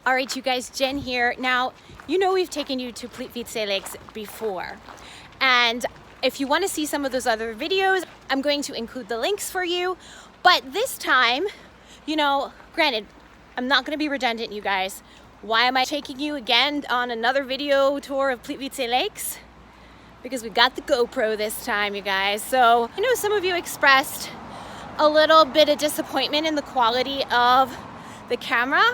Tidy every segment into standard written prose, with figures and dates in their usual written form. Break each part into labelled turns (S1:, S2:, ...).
S1: All right, you guys, Jen here. Now, you know we've taken you to Plitvice Lakes before. And if you want to see some of those other videos, I'm going to include the links for you. But this time, you know, granted, I'm not going to be redundant, you guys. Why am I taking you again on another video tour of Plitvice Lakes? Because we got the GoPro this time, you guys. So I know some of you expressed a little bit of disappointment in the quality of the camera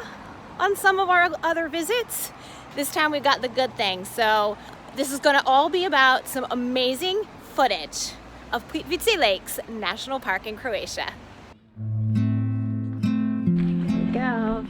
S1: on some of our other visits. This time we got the good thing. So this is gonna all be about some amazing footage of Plitvice Lakes National Park in Croatia. Here we go.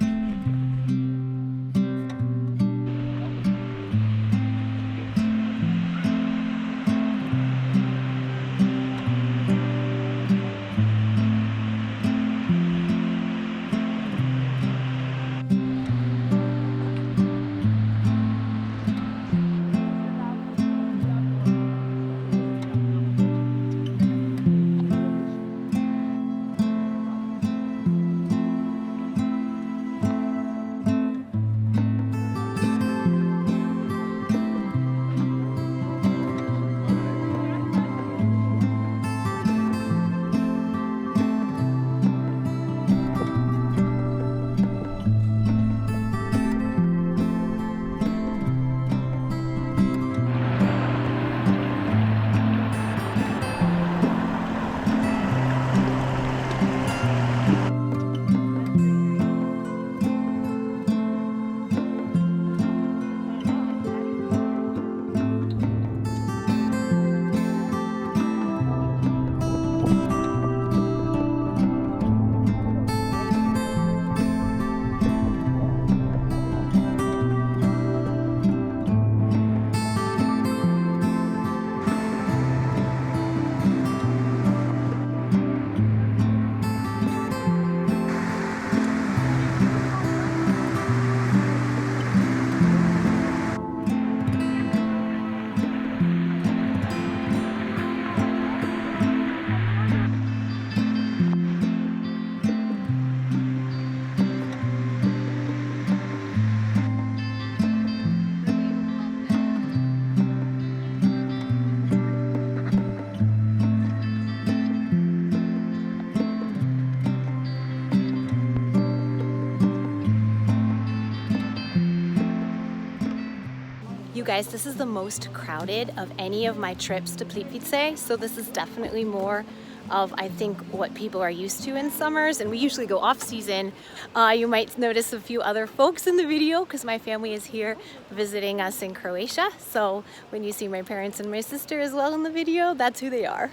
S1: You guys, this is the most crowded of any of my trips to Plitvice, so this is definitely more of, I think, what people are used to in summers, and we usually go off season. You might notice a few other folks in the video because my family is here visiting us in Croatia, so when you see my parents and my sister as well in the video, that's who they are.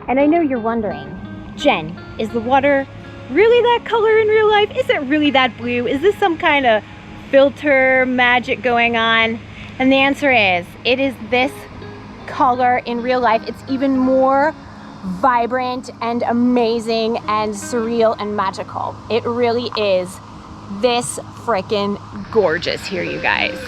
S1: And I know you're wondering, Jen, is the water really that color in real life? Is it really that blue? Is this some kind of filter magic going on? And the answer is, it is this color in real life. It's even more vibrant and amazing and surreal and magical. It really is this freaking gorgeous here, you guys.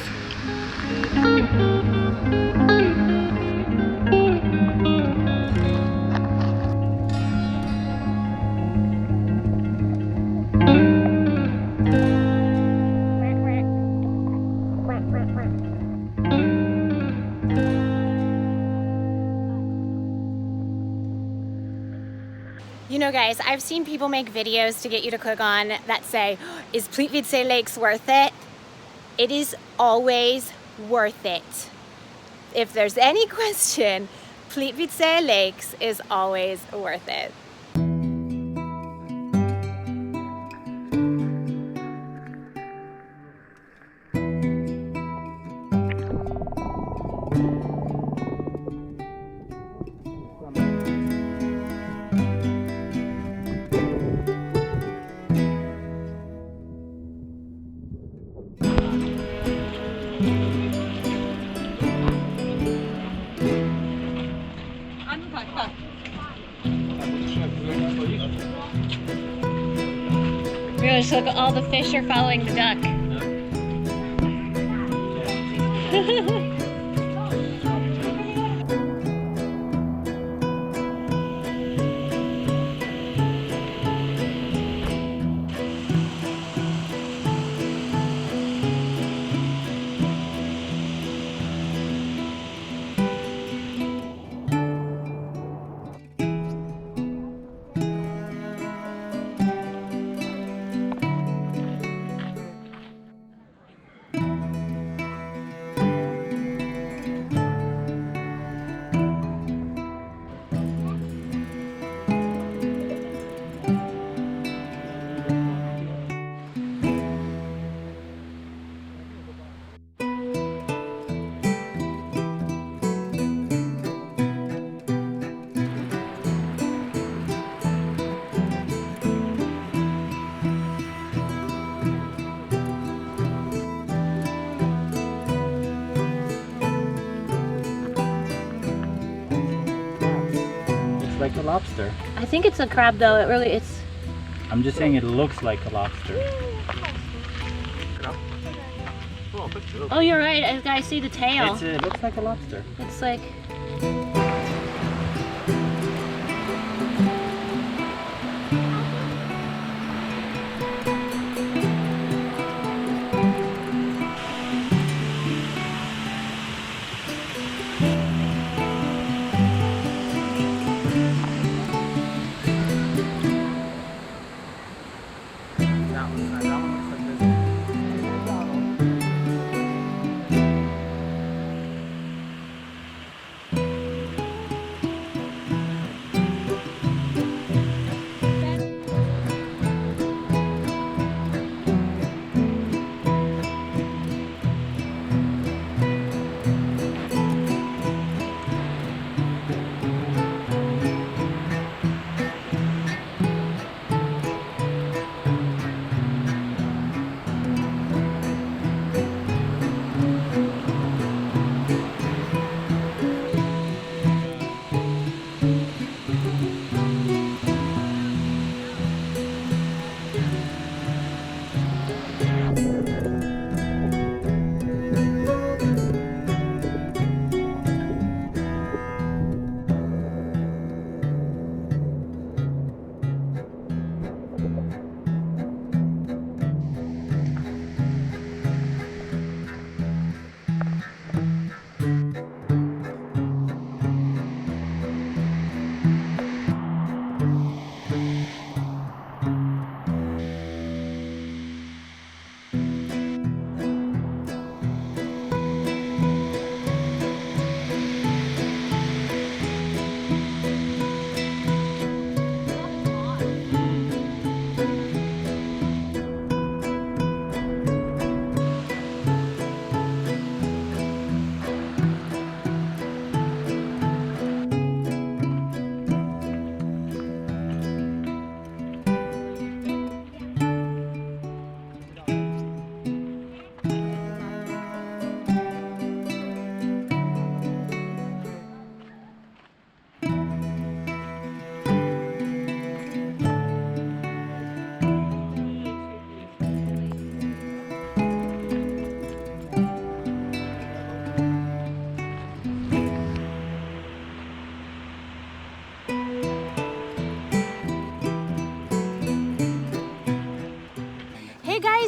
S1: You know, guys, I've seen people make videos to get you to click on that say, is Plitvice Lakes worth it? It is always worth it. If there's any question, Plitvice Lakes is always worth it. Miloš, look, all the fish are following the duck.
S2: Like a lobster.
S1: I think it's a crab though. It's.
S2: I'm just saying it looks like a lobster.
S1: Oh, you're right. I see the tail.
S2: It looks like a lobster.
S1: It's like.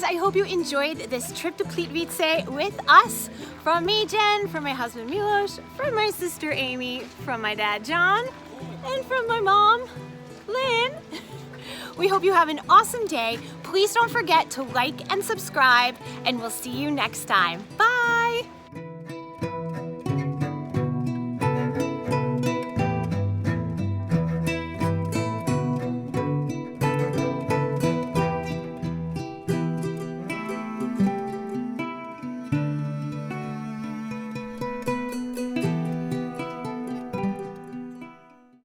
S1: guys, I hope you enjoyed this trip to Plitvice with us. From me, Jen, from my husband Miloš, from my sister Amy, from my dad John, and from my mom, Lynn. We hope you have an awesome day. Please don't forget to like and subscribe, and we'll see you next time. Bye.